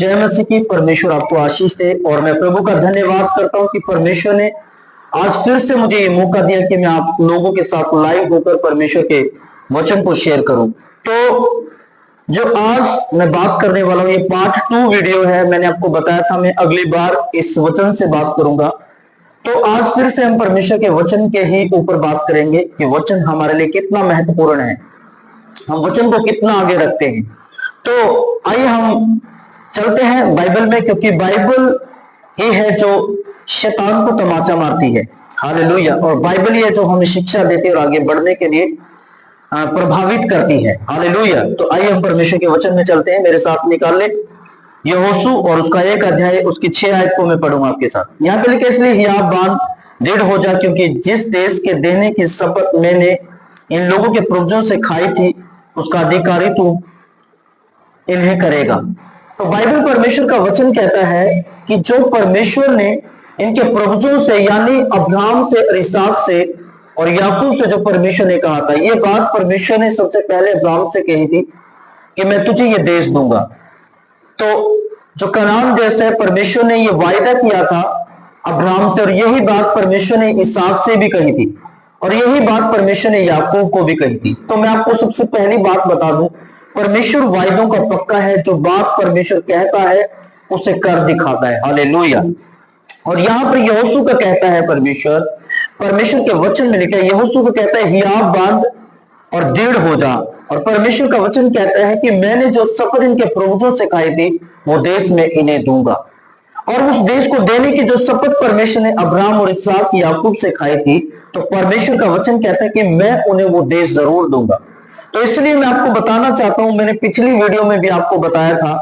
जय मसीह की। परमेश्वर आपको आशीष दे और मैं प्रभु का धन्यवाद करता हूं कि परमेश्वर ने आज फिर से मुझे ये मौका दिया कि मैं आप लोगों के साथ लाइव होकर परमेश्वर के वचन को शेयर करूं। तो जो आज मैं बात करने वाला हूं ये पार्ट 2 वीडियो है। मैंने आपको बताया था मैं अगली बार इस वचन से बात करूंगा। तो आज फिर से हम परमेश्वर के वचन के ही ऊपर बात करेंगे कि वचन हमारे लिए कितना महत्वपूर्ण है, हम वचन को कितना आगे रखते हैं। तो आइए हम चलते हैं बाइबल में, क्योंकि बाइबल ही है जो शैतान को तमाचा मारती है। हालेलुया। और बाइबल ही है जो हमें शिक्षा देती है और आगे बढ़ने के लिए प्रभावित करती है। हालेलुया। तो आइए हम परमेश्वर के वचन में चलते हैं। मेरे साथ निकाल ले यहोशू और उसका 1 अध्याय उसकी 6 आयत को मैं पढ़ूंगा आपके साथ। यहाँ पे लिखा इसलिए हियाव बांध दृढ़ हो जा, क्योंकि जिस देश के देने की शपथ मैंने इन लोगों के पूर्वजों से खाई थी उसका अधिकारी तू इन्हें करेगा। तो बाइबल परमेश्वर का वचन कहता है कि जो परमेश्वर ने इनके पूर्वजों से यानी अब्राहम से, इसहाक से और याकूब से जो परमेश्वर ने कहा था, ये बात परमेश्वर ने सबसे पहले अब्राहम से कही थी कि मैं तुझे ये देश दूंगा। तो जो कनान देश है, परमेश्वर ने ये वायदा किया था अब्राहम से और यही बात परमेश्वर ने इसहाक से भी कही थी और यही बात परमेश्वर ने याकूब को भी कही थी। तो मैं आपको सबसे पहली बात बता दूं, परमेश्वर वायदों का पक्का है। जो बात परमेश्वर कहता है उसे कर दिखाता है। हालेलुया। और यहां पर यहोशू का कहता है परमेश्वर के वचन में लिखा है, यहोशू को कहता है हियाव बांध और दृढ़ हो जा। और परमेश्वर का वचन कहता है कि मैंने जो शपथ इनके पूर्वजों से खाई थी वो देश में इन्हें दूंगा। और उस देश को देने की जो शपथ परमेश्वर ने अब्राहम और इसहाक याकूब से खाई थी, तो परमेश्वर का वचन कहता है कि मैं उन्हें वो देश जरूर दूंगा। तो इसलिए मैं आपको बताना चाहता हूं, मैंने पिछली वीडियो में भी आपको बताया था,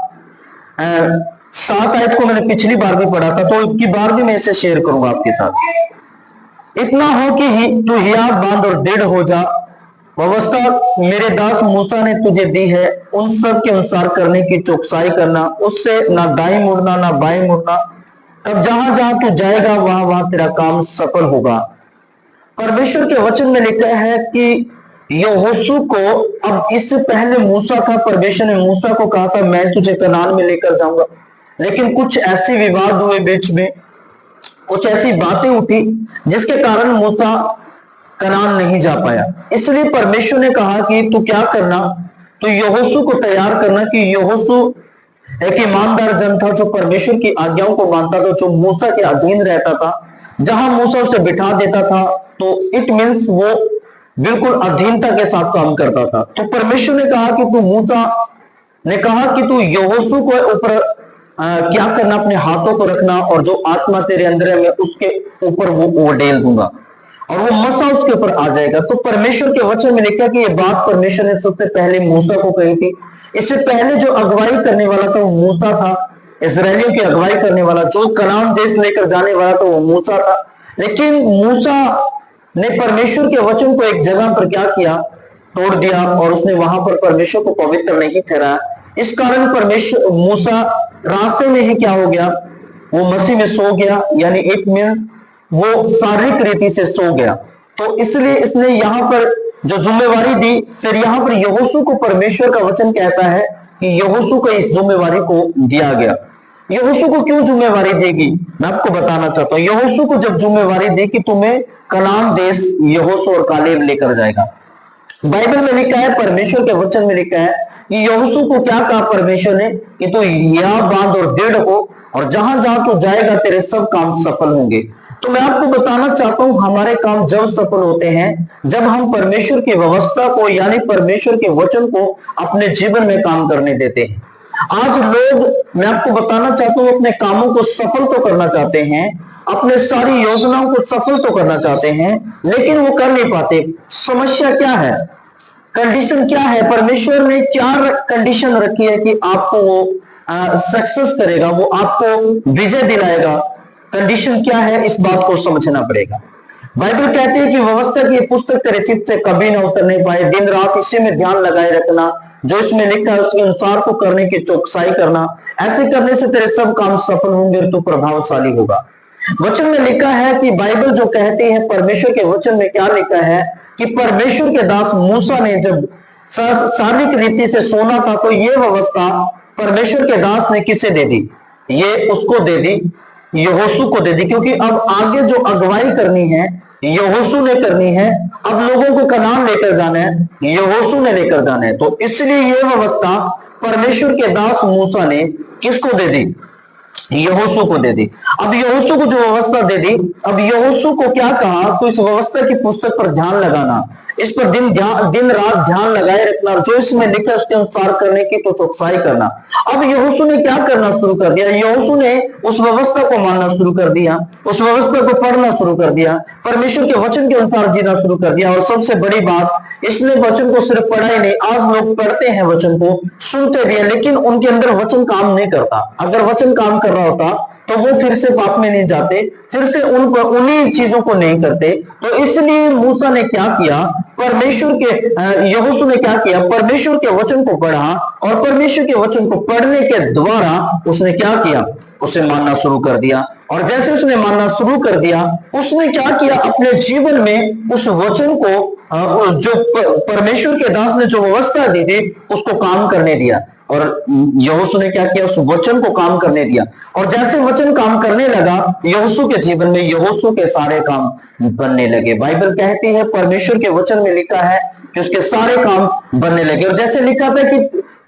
7 आयत को मैंने पिछली बार भी पढ़ा था, तो इतनी बार भी मैं इसे शेयर करूंगा आपके साथ। इतना हो कि तू हियाव बांध और दृढ़ हो जा, व्यवस्था मेरे दास मूसा ने तुझे दी है उन सब के अनुसार करने की चौकसाई करना, उससे ना दाएं मुड़ना ना बाएं मुड़ना, तब जहां जहां तू जाएगा वहां वहां तेरा काम सफल होगा। परमेश्वर के वचन में लिखा है कि यहोशू को, अब इससे पहले मूसा था, परमेश्वर ने मूसा को कहा था मैं तुझे कनान में लेकर जाऊंगा, लेकिन कुछ ऐसे विवाद हुए बीच में, कुछ ऐसी बातें उठी जिसके कारण मूसा कनान नहीं जा पाया। इसलिए परमेश्वर ने कहा कि तू क्या करना, तो यहोशू को तैयार करना कि यहोशू एक ईमानदार जन था जो परमेश्वर की आज्ञाओं को मानता था, जो मूसा के अधीन रहता था। जहां मूसा उसे बिठा देता था तो इट मीन्स वो बिल्कुल अधीनता के साथ काम करता था। तो परमेश्वर ने कहा कि तू मूसा ने कहा कि तू यहोशू को ऊपर क्या करना, अपने हाथों को रखना और जो आत्मा तेरे अंदर है मैं उसके ऊपर वो डेल दूंगा और वो मसा उसके ऊपर आ जाएगा। तो परमेश्वर के वचन में लिखा कि ये बात परमेश्वर ने सबसे पहले मूसा को कही थी। इससे पहले जो अगुवाई करने वाला था वो मूसा था, इस्राएलियों की अगुवाई करने वाला, जो कनान देश लेकर जाने वाला था वो मूसा था। लेकिन मूसा ने परमेश्वर के वचन को एक जगह पर क्या किया, तोड़ दिया और उसने वहां पर परमेश्वर को पवित्र नहीं ठहराया। इस कारण परमेश्वर मूसा रास्ते में ही क्या हो गया, वो मसीह में सो गया, यानी इट मीन्स वो शारीरिक रीति से सो गया। तो इसलिए इसने यहां पर जो जिम्मेवारी दी, फिर यहां पर यहोशू को परमेश्वर का वचन कहता है कि यहोशू को इस जिम्मेवारी को दिया गया। यहोशू को क्यों जिम्मेवारी देगी, मैं आपको बताना चाहता हूं। यहोशू को जब जिम्मेवारी दी कि तुम्हें कनान देश यहोशू और कालेब लेकर जाएगा, बाइबल में लिखा है, परमेश्वर के वचन में लिखा है कि यहोशू को क्या कहा परमेश्वर ने कि तू हियाव बांध और दृढ़ हो और जहां जहां तू जाएगा तेरे सब काम सफल होंगे। तो मैं आपको बताना चाहता हूं, हमारे काम जब सफल होते हैं जब हम परमेश्वर की व्यवस्था को यानी परमेश्वर के वचन को अपने जीवन में काम करने देते हैं। आज लोग, मैं आपको बताना चाहता हूं, अपने कामों को सफल तो करना चाहते हैं, अपने सारी योजनाओं को सफल तो करना चाहते हैं, लेकिन वो कर नहीं पाते। समस्या क्या है, कंडीशन क्या है, परमेश्वर ने क्या कंडीशन रखी है कि आपको वो सक्सेस करेगा, वो आपको विजय दिलाएगा। कंडीशन क्या है, इस बात को समझना पड़ेगा। बाइबल कहती है कि व्यवस्था की पुस्तक तेरे चित्त से कभी ना उतर नहीं पाए, दिन रात इसी में ध्यान लगाए रखना, जो इसमें लिखा है उसके अनुसार को करने की चौकसाई करना, ऐसे करने से तेरे सब काम सफल होंगे और तू प्रभावशाली होगा। वचन में लिखा है कि बाइबल जो कहती है, परमेश्वर के वचन में क्या लिखा है कि परमेश्वर के दास मूसा ने जब शारीरिक रीति से सोना था तो यह व्यवस्था परमेश्वर के दास ने किसे दे दी? ये उसको दे दी, यहोशू को दे दी, क्योंकि अब आगे जो अगुवाई करनी है यहोशू ने करनी है। अब लोगों को कनान लेकर जाना है, यहोशू ने लेकर जाना है। तो इसलिए ये व्यवस्था परमेश्वर के दास मूसा ने किसको दे दी? यहोशू को दे दी। अब यहोशू को जो व्यवस्था दे दी, अब यहोशू को क्या कहा? तो इस व्यवस्था की पुस्तक पर ध्यान लगाना, इस पर दिन रात ध्यान लगाए रखना, जो इसमें लिखा उसके अनुसार करने की तो चौकसाई करना। अब यहोशू ने क्या करना शुरू कर दिया? यहोशू ने उस व्यवस्था को मानना शुरू कर दिया, उस व्यवस्था को पढ़ना शुरू कर दिया, परमेश्वर के वचन के अनुसार जीना शुरू कर दिया। और सबसे बड़ी बात, इसने वचन को सिर्फ पढ़ा ही नहीं, आज लोग पढ़ते हैं वचन को, सुनते भी हैं, लेकिन उनके अंदर वचन काम नहीं करता। अगर वचन काम कर रहा होता तो वो फिर से पाप में नहीं जाते, फिर से उन्हीं चीजों को नहीं करते। तो इसलिए मूसा ने क्या किया? यहोशू ने क्या किया? परमेश्वर के वचन को पढ़ा, और परमेश्वर के वचन को पढ़ने के द्वारा उसने क्या किया? उसे मानना शुरू कर दिया। और जैसे उसने मानना शुरू कर दिया, उसने क्या किया? अपने जीवन में उस वचन को, जो परमेश्वर के दास ने जो व्यवस्था दी थी, उसको काम करने दिया। और यहोशू ने क्या किया? उस वचन को काम करने दिया। और जैसे वचन काम करने लगा यहोशू के जीवन में, यहोशू के सारे काम बनने लगे। बाइबल कहती है, परमेश्वर के वचन में लिखा है कि उसके सारे काम बनने लगे। और जैसे लिखा था कि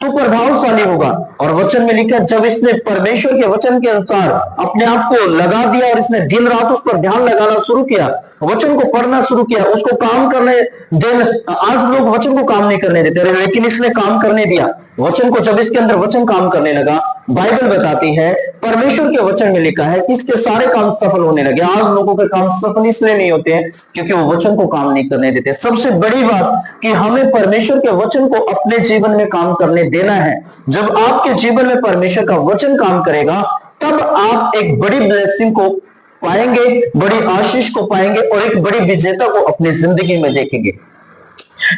तू प्रभावशाली होगा, और वचन में लिखा, जब इसने परमेश्वर के वचन के अनुसार अपने आप को लगा दिया और इसने दिन रात उस पर ध्यान लगाना शुरू किया, वचन को पढ़ना शुरू किया, उसको काम करने आज लोग वचन को काम नहीं करने देते, लेकिन इसने काम करने दिया वचन को। जब इसके अंदर वचन काम करने लगा, बाइबल बताती है, परमेश्वर के वचन में लिखा है कि इसके सारे काम सफल होने लगे। आज लोगों के काम सफल इसलिए नहीं होते हैं क्योंकि वो वचन को काम नहीं करने देते। सबसे बड़ी बात कि हमें परमेश्वर के वचन को अपने जीवन में काम करने देना है। जब आपके जीवन में परमेश्वर का वचन काम करेगा, तब आप एक बड़ी ब्लेसिंग को पाएंगे, बड़ी आशीष को पाएंगे, और एक बड़ी विजेता को अपनी जिंदगी में देखेंगे।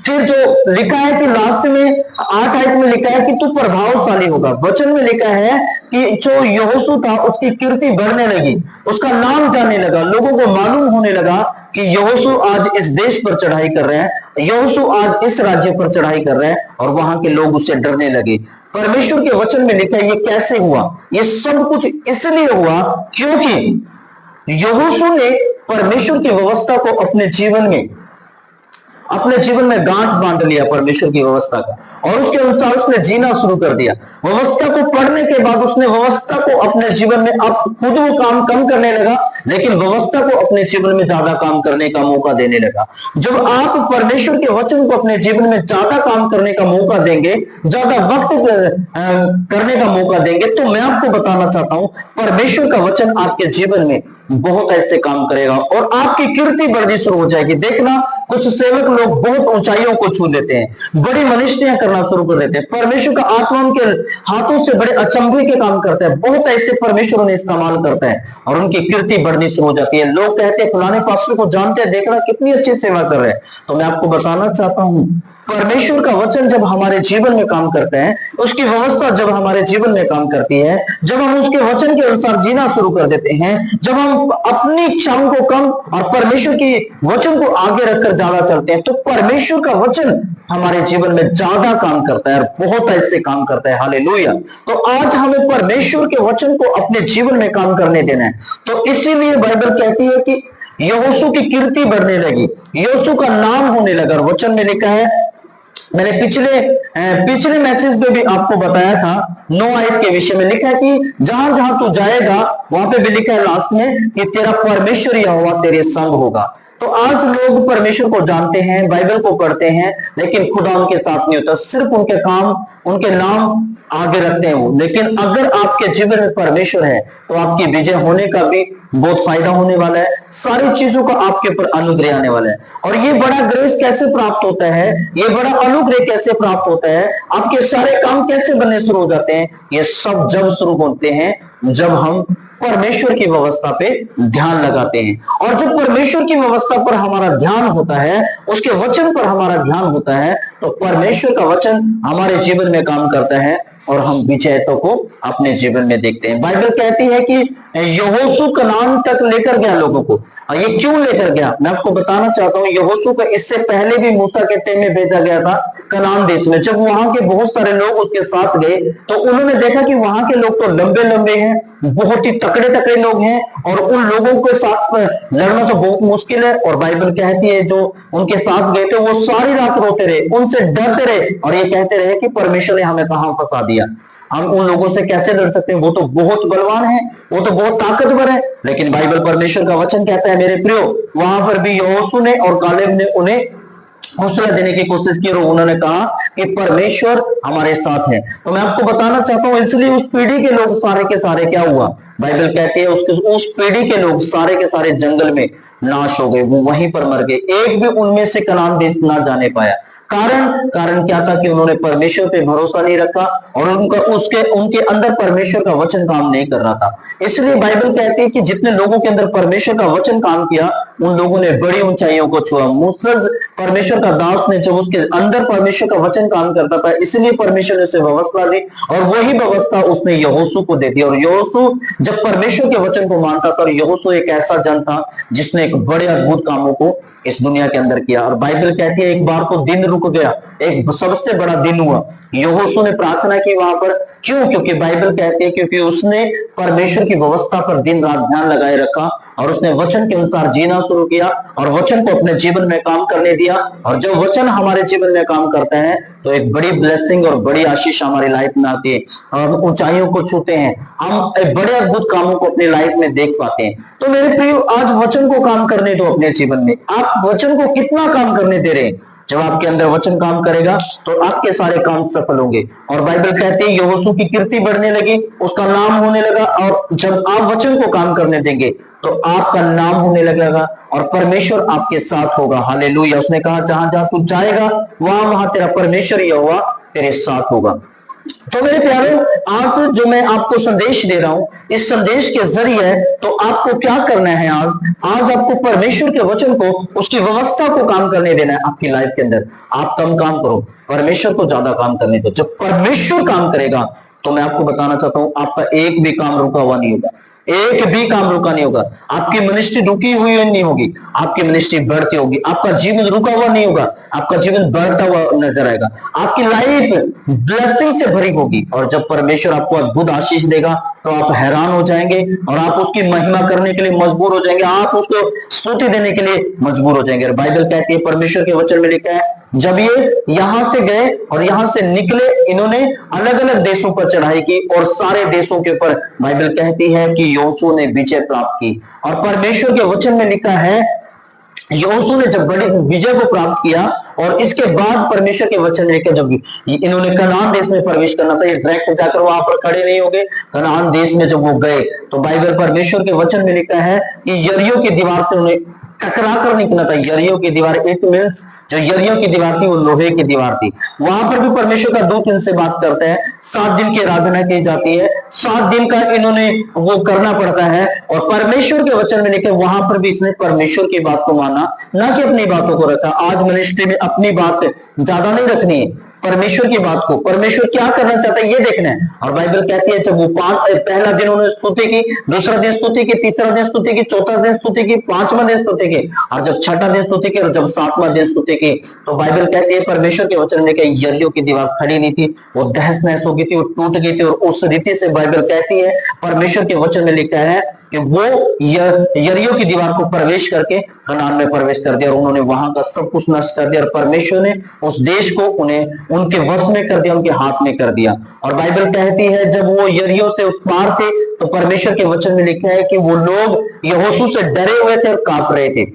फिर जो लिखा है कि लास्ट में 8 आयत में लिखा है कि तू प्रभावशाली होगा। वचन में लिखा है कि जो यहोशू था उसकी कीर्ति बढ़ने लगी, उसका नाम जाने लगा, लोगों को मालूम होने लगा कि यहोशू आज इस देश पर चढ़ाई कर रहे हैं, यहोशू आज इस राज्य पर चढ़ाई कर रहे हैं, और वहां के लोग उससे डरने लगे। परमेश्वर के वचन में लिखा है ये कैसे हुआ? ये सब कुछ इसलिए हुआ क्योंकि यहोशू ने परमेश्वर की व्यवस्था को अपने जीवन में गांठ बांध लिया, परमेश्वर की व्यवस्था का, और उसके अनुसार उसने जीना शुरू कर दिया। व्यवस्था को पढ़ने के बाद उसने व्यवस्था को अपने जीवन में, अब खुद वो काम कम करने लगा, लेकिन व्यवस्था को अपने जीवन में ज्यादा काम करने का मौका देने लगा। जब आप परमेश्वर के वचन को अपने जीवन में ज्यादा काम करने का मौका देंगे, ज्यादा वक्त करने का मौका देंगे, तो मैं आपको बताना चाहता हूं, परमेश्वर का वचन आपके जीवन में बहुत ऐसे काम करेगा और आपकी कीर्ति बढ़नी शुरू हो जाएगी। देखना, कुछ सेवक लोग बहुत ऊंचाइयों को छू लेते हैं, बड़ी मनीषियां करना शुरू कर देते हैं, परमेश्वर का आत्मा उनके हाथों से बड़े अचंभे के काम करता है, बहुत ऐसे परमेश्वर उन्हें इस्तेमाल करता है और उनकी कीर्ति बढ़नी शुरू हो जाती है। लोग कहते हैं फलाने पास्टर को जानते हैं, देखना कितनी अच्छी सेवा कर रहे हैं। तो मैं आपको बताना चाहता हूं, परमेश्वर का वचन जब हमारे जीवन में काम करता है, उसकी व्यवस्था जब हमारे जीवन में काम करती है, जब हम उसके वचन के अनुसार जीना शुरू कर देते हैं, जब हम अपनी इच्छाओं को कम और परमेश्वर की वचन को आगे रखकर ज्यादा चलते हैं, तो परमेश्वर का वचन हमारे जीवन में ज्यादा काम करता है और बहुत ऐसे काम करता है। हालेलुया। तो आज हमें परमेश्वर के वचन को अपने जीवन में काम करने देना है। तो इसीलिए बाइबल कहती है कि यहोशू की कीर्ति बढ़ने लगी, यहोशू का नाम होने लगा। वचन में लिखा है, मैंने पिछले मैसेज में भी आपको बताया था, 9 आयत के विषय में लिखा है कि जहां जहां तू जाएगा, वहां पे भी लिखा है लास्ट में कि तेरा परमेश्वर यहोवा तेरे संग होगा। तो आज लोग परमेश्वर को जानते हैं, बाइबल को पढ़ते हैं, लेकिन खुदा उनके साथ नहीं होता, सिर्फ उनके काम, उनके नाम आगे रखते हैं वो। लेकिन अगर आपके जीवन में परमेश्वर है तो आपकी विजय होने का भी बहुत फायदा होने वाला है, सारी चीजों का आपके ऊपर अनुग्रह आने वाला है। और ये बड़ा ग्रेस कैसे प्राप्त होता है, ये बड़ा अनुग्रह कैसे प्राप्त होता है, आपके सारे काम कैसे बनने शुरू हो जाते हैं, ये सब जब शुरू होते हैं जब हम परमेश्वर की व्यवस्था पे ध्यान लगाते हैं। और जब परमेश्वर की व्यवस्था पर हमारा ध्यान होता है, उसके वचन पर हमारा ध्यान होता है, तो परमेश्वर का वचन हमारे जीवन में काम करता है और हम विजयता को अपने जीवन में देखते हैं। बाइबल कहती है कि यहोशू कनान तक लेकर गया लोगों को। और ये क्यों लेकर गया, मैं आपको बताना चाहता हूँ। यहोशू का इससे पहले भी मूसा के टाइम में भेजा गया था कनान देश में। जब वहां के बहुत सारे लोग उसके साथ गए तो उन्होंने देखा कि वहां के लोग तो लंबे लंबे हैं, बहुत ही तकड़े तकड़े लोग हैं, और उन लोगों के साथ लड़ना तो बहुत मुश्किल है। और बाइबल कहती है जो उनके साथ गए थे वो सारी रात रोते रहे, उनसे डरते रहे, और ये कहते रहे कि परमेश्वर ने हमें कहां फंसा दिया, हम उन लोगों से कैसे लड़ सकते हैं, वो तो बहुत बलवान है, वो तो बहुत ताकतवर है। लेकिन बाइबल परमेश्वर का वचन कहता है मेरे प्रियो, वहां पर भी यहोशू ने और कालेब ने उन्हें हौसला देने की कोशिश की, और उन्होंने कहा कि परमेश्वर हमारे साथ है। तो मैं आपको बताना चाहता हूं, इसलिए उस पीढ़ी के लोग सारे के सारे क्या हुआ, बाइबल कहती है उस पीढ़ी के लोग सारे के सारे जंगल में नाश हो गए, वो वहीं पर मर गए, एक भी उनमें से कनान देश ना जाने पाया। कारण क्या था कि उन्होंने परमेश्वर पे भरोसा नहीं रखा, और उनके अंदर परमेश्वर का वचन काम नहीं कर रहा था। इसलिए बाइबल कहती है कि जितने लोगों के अंदर परमेश्वर का वचन काम किया उन लोगों ने बड़ी ऊंचाइयों को छुआ। मूसा परमेश्वर का दास ने जब उसके अंदर परमेश्वर का वचन काम करता था, इसलिए परमेश्वर ने उसे व्यवस्था दी, और वही व्यवस्था उसने यहोशू को दे दी। और यहोशू जब परमेश्वर के वचन को मानता था, और यहोशू एक ऐसा जन था जिसने एक बड़े अद्भुत कामों को इस दुनिया के अंदर किया। और बाइबल कहती है एक बार तो दिन रुक गया, एक सबसे बड़ा दिन हुआ, यहोशू ने प्रार्थना की वहां पर। क्यों? क्योंकि बाइबल कहती है क्योंकि उसने परमेश्वर की व्यवस्था पर दिन रात ध्यान लगाए रखा, और उसने वचन के अनुसार जीना शुरू किया, और वचन को अपने जीवन में काम करने दिया। और जब वचन हमारे जीवन में काम करता है तो एक बड़ी ब्लेसिंग और बड़ी आशीष हमारी लाइफ में आती है, हम ऊंचाइयों को छूते हैं, हम एक बड़े अद्भुत कामों को अपनी लाइफ में देख पाते हैं। तो मेरे प्रियो, आज वचन को काम करने दो अपने जीवन में। आप वचन को कितना काम करने दे रहे हैं? जब आपके अंदर वचन काम करेगा तो आपके सारे काम सफल होंगे। और बाइबल कहती है यहोशू की कीर्ति बढ़ने लगी, उसका नाम होने लगा, और जब आप वचन को काम करने देंगे तो आपका नाम होने लगेगा, और परमेश्वर आपके साथ होगा। हालेलुया। उसने कहा जहां जहां तू जाएगा वहां वहां तेरा परमेश्वर यहोवा तेरे साथ होगा। तो मेरे प्यारे, आज जो मैं आपको संदेश दे रहा हूं, इस संदेश के जरिए तो आपको क्या करना है, आज आपको परमेश्वर के वचन को, उसकी व्यवस्था को काम करने देना है आपकी लाइफ के अंदर। आप कम काम करो, परमेश्वर को ज्यादा काम करने दो। जब परमेश्वर काम करेगा तो मैं आपको बताना चाहता हूं आपका एक भी काम रुका हुआ नहीं होगा, एक भी काम रुका नहीं होगा। आपकी मिनिस्ट्री रुकी हुई नहीं होगी, आपकी मिनिस्ट्री बढ़ती होगी। आपका जीवन रुका हुआ नहीं होगा, आपका जीवन बढ़ता हुआ नजर आएगा। आपकी लाइफ ब्लेसिंग से भरी होगी, और जब परमेश्वर आपको अद्भुत आशीष देगा तो आप हैरान हो जाएंगे, और आप उसकी महिमा करने के लिए मजबूर हो जाएंगे, आप उसको स्तुति देने के लिए मजबूर हो जाएंगे। और बाइबल कहती है, परमेश्वर के वचन में लिखा है, जब ये यहां से गए और यहां से निकले, इन्होंने अलग अलग देशों पर चढ़ाई की, और सारे देशों के ऊपर बाइबल कहती है कि यहोशू ने विजय प्राप्त की। और परमेश्वर के वचन में लिखा है, यहोशू ने जब बड़ी विजय को प्राप्त किया, और इसके बाद परमेश्वर के वचन लेकर जब इन्होंने कनान देश में प्रवेश करना था, ये डायरेक्ट जाकर वहां पर खड़े नहीं हो गए। कनान देश में जब वो गए तो बाइबल परमेश्वर के वचन में लिखा है कि यरीहो की दीवार से उन्हें टकरा कर निकला था। यरीहो की दीवार, इट मींस जो यरीहो की दीवार थी वो लोहे की दीवार थी। वहां पर भी परमेश्वर का दूत इनसे बात करता है। 7 दिन की आराधना की जाती है, 7 दिन का इन्होंने वो करना पड़ता है, और परमेश्वर के वचन में लिखे वहां पर भी इसने परमेश्वर की बात को माना, ना कि अपनी बातों को रखा। आज मिनिस्ट्री में अपनी बात ज्यादा नहीं रखनी है, परमेश्वर की बात को, परमेश्वर क्या करना चाहता है ये देखना है। और बाइबल कहती है जब वो पहला दिन उन्होंने स्तुति की, दूसरा दिन स्तुति की, तीसरा दिन स्तुति की, चौथा दिन स्तुति की, पांचवा दिन स्तुति की, और जब छठा दिन स्तुति की, और जब सातवां दिन स्तुति की, तो बाइबल कहती है परमेश्वर के वचन में कि यरीहो की दीवार खड़ी नहीं थी, वो तहस नहस हो गई थी, वो टूट गई थी। और उस रीति से बाइबल कहती है, परमेश्वर के वचन में लिखा है कि वो यरीहो की दीवार को प्रवेश करके कनान में प्रवेश कर दिया, और उन्होंने वहां का सब कुछ नष्ट कर दिया, और परमेश्वर ने उस देश को उन्हें उनके वश में कर दिया, उनके हाथ में कर दिया। और बाइबल कहती है जब वो यरीहो से उस पार थे तो परमेश्वर के वचन में लिखा है कि वो लोग यहोशू से डरे हुए थे और कांप रहे थे।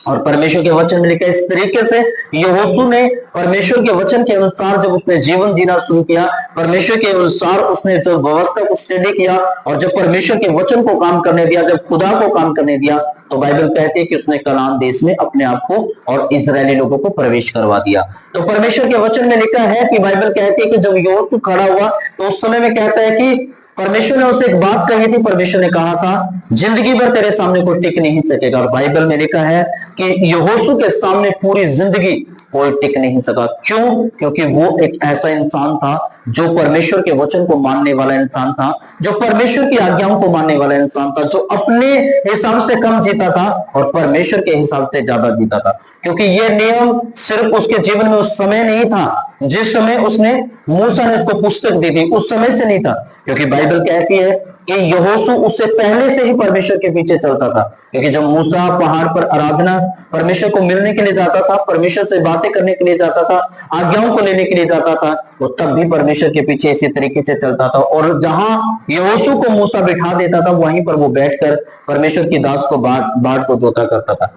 और परमेश्वर के वचन में लिखा है इस तरीके से यहोशू ने परमेश्वर के वचन के अनुसार जब उसने जीवन जीना शुरू किया, परमेश्वर के अनुसार उसने जो व्यवस्था को स्टडी किया, और जब परमेश्वर के वचन को काम करने दिया, जब खुदा को काम करने दिया, तो बाइबल कहती है कि उसने कनान देश में अपने आप को और इजरायली लोगों को प्रवेश करवा दिया। तो परमेश्वर के वचन में लिखा है कि बाइबल कहती है कि जब यहोशू खड़ा हुआ तो उस समय में कहता है कि परमेश्वर ने उसे एक बात कही थी। परमेश्वर ने कहा था जिंदगी भर तेरे सामने कोई टिक नहीं सकेगा। और बाइबल में लिखा है कि यहोशू के सामने पूरी जिंदगी कोई टिक नहीं सका। क्यों? क्योंकि वो एक ऐसा इंसान था जो परमेश्वर के वचन को मानने वाला इंसान था, जो परमेश्वर की आज्ञाओं को मानने वाला इंसान था, जो अपने हिसाब से कम जीता था और परमेश्वर के हिसाब से ज्यादा जीता था। क्योंकि ये नियम सिर्फ उसके जीवन में उस समय नहीं था जिस समय उसने मूसा ने उसको पुस्तक दी थी, उस समय से नहीं था। क्योंकि बाइबल कहती है कि यहोशू उससे पहले से ही परमेश्वर के पीछे चलता था। क्योंकि जब मूसा पहाड़ पर आराधना परमेश्वर को मिलने के लिए जाता था, परमेश्वर से बातें करने के लिए जाता था, आज्ञाओं को लेने के लिए जाता था, वो तब भी परमेश्वर के पीछे इसी तरीके से चलता था। और जहां यहोशू को मूसा बिठा देता था वहीं पर वो बैठकर परमेश्वर की दास को बाढ़ को जोता करता था।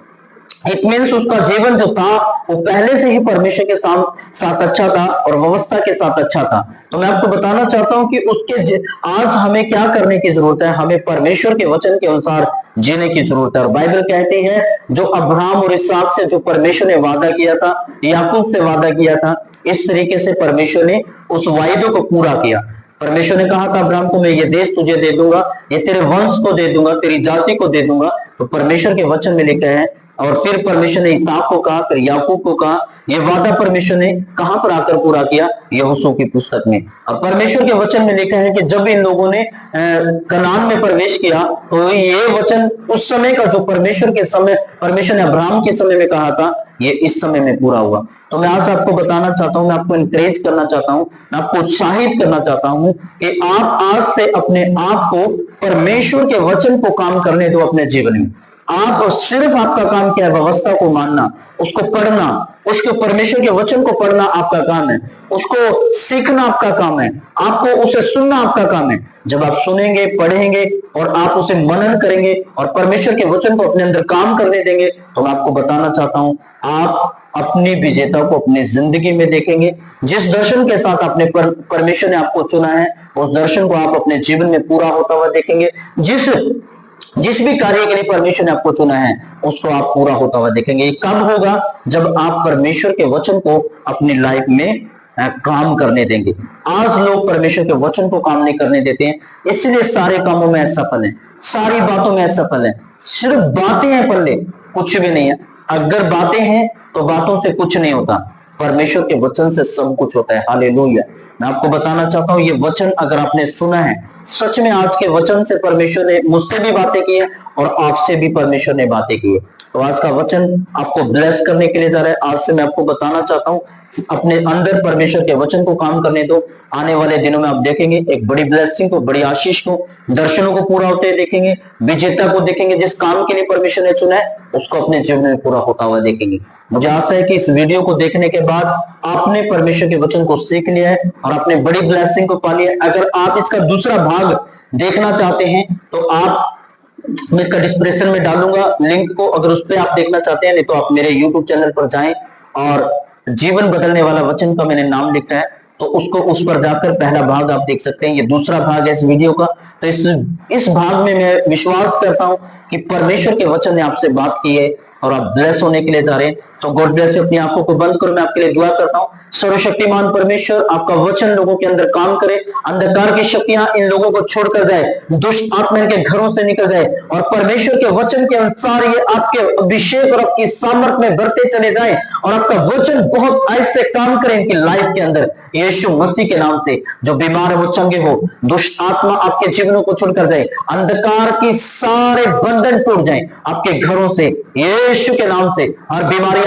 इट मीन्स उसका जीवन जो था वो पहले से ही परमेश्वर के साथ अच्छा था और व्यवस्था के साथ अच्छा था। तो मैं आपको बताना चाहता हूं कि उसके आज हमें क्या करने की जरूरत है। हमें परमेश्वर के वचन के अनुसार जीने की जरूरत है। और बाइबल कहती है जो अब्राहम और इसहाक से जो परमेश्वर ने वादा किया था, याकूब से वादा किया था, इस तरीके से परमेश्वर ने उस वायदे को पूरा किया। परमेश्वर ने कहा था अब्राहम को मैं ये देश तुझे दे दूंगा, ये तेरे वंश को दे दूंगा, तेरी जाति को दे दूंगा। तो परमेश्वर के वचन में लिखा है। और फिर परमेश्वर ने इसहाक को कहा, फिर याकूब को कहा। यह वादा परमेश्वर ने कहां पर आकर पूरा किया? यहोशू की पुस्तक में। और परमेश्वर के वचन में लिखा है कि जब इन लोगों ने कनान में प्रवेश किया तो ये वचन उस समय का जो परमेश्वर के समय परमेश्वर ने अब्राहम के समय में कहा था, ये इस समय में पूरा हुआ। तो मैं आज आपको बताना चाहता हूं, मैं आपको इंकरेज करना चाहता हूं, मैं आपको उत्साहित करना चाहता हूं कि आप आज से अपने आप को परमेश्वर के वचन को काम करने दो अपने जीवन में। आप सिर्फ आपका काम क्या है? व्यवस्था को मानना, उसको पढ़ना, उसके परमेश्वर के वचन को पढ़ना आपका काम है, उसको सीखना आपका काम है, आपको उसे सुनना आपका काम है। जब आप सुनेंगे, पढ़ेंगे और आप उसे मनन करेंगे और परमेश्वर के वचन को अपने अंदर काम करने देंगे, तो मैं आपको बताना चाहता हूं आप अपनी विजेता को अपनी जिंदगी में देखेंगे। जिस दर्शन के साथ आपने परमेश्वर ने आपको चुना है, उस दर्शन को आप अपने जीवन में पूरा होता हुआ देखेंगे। जिस भी कार्य के लिए परमेश्वर ने आपको चुना है उसको आप पूरा होता हुआ देखेंगे। ये कब होगा? जब आप परमेश्वर के वचन को अपनी लाइफ में काम करने देंगे। आज लोग परमेश्वर के वचन को काम नहीं करने देते हैं, इसलिए सारे कामों में असफल है, सारी बातों में असफल है। सिर्फ बातें हैं, पल्ले कुछ भी नहीं है। अगर बातें हैं तो बातों से कुछ नहीं होता, परमेश्वर के वचन से सब कुछ होता है। हालेलुया। मैं आपको बताना चाहता हूं ये वचन अगर आपने सुना है, सच में आज के वचन से परमेश्वर ने मुझसे भी बातें की है और आपसे भी परमेश्वर ने बातें की है। तो आज का वचन आपको ब्लेस करने के लिए जा रहा है। आज से मैं आपको बताना चाहता हूं अपने अंदर परमेश्वर के वचन को काम करने दो। आने वाले दिनों में आप देखेंगे एक बड़ी ब्लेसिंग को, बड़ी आशीष को, दर्शनों को पूरा होते देखेंगे, विजेता को देखेंगे। जिस काम के लिए परमेश्वर ने चुना है उसको अपने जीवन में पूरा होता हुआ देखेंगे। मुझे आशा है कि इस वीडियो को देखने के बाद आपने परमेश्वर के वचन को सीख लिया है और आपने बड़ी ब्लेसिंग को पा लिया है। अगर आप इसका दूसरा भाग देखना चाहते हैं तो आप, मैं इसका डिस्क्रिप्शन में डालूंगा लिंक को, अगर उस पर आप देखना चाहते हैं, नहीं तो आप मेरे यूट्यूब चैनल पर जाएं और जीवन बदलने वाला वचन का मैंने नाम लिखा है, तो उसको उस पर जाकर पहला भाग आप देख सकते हैं। ये दूसरा भाग है इस वीडियो का। तो इस भाग में मैं विश्वास करता हूं कि परमेश्वर के वचन ने आपसे बात की है और आप ब्लेस होने के लिए जा रहे हैं। तो गॉड ब्लेस यू। अपनी आंखों को बंद करो, मैं आपके लिए दुआ करता हूं। सर्वशक्तिमान परमेश्वर, आपका वचन लोगों के अंदर काम करे, अंधकार की शक्तियां इन लोगों को छोड़कर जाए, दुष्ट आत्मा इनके घरों से निकल जाए और परमेश्वर के वचन के अनुसार ये आपके अभिषेक और आपकी सामर्थ में बढ़ते चले जाए और आपका वचन बहुत ऐसे काम करे इनकी लाइफ के अंदर। यीशु मसीह के नाम से जो बीमार है वो चंगे हो, दुष्ट आत्मा आपके जीवनों को छोड़कर जाए, अंधकार की सारे बंधन टूट जाए आपके घरों से यीशु के नाम से, और बीमारियां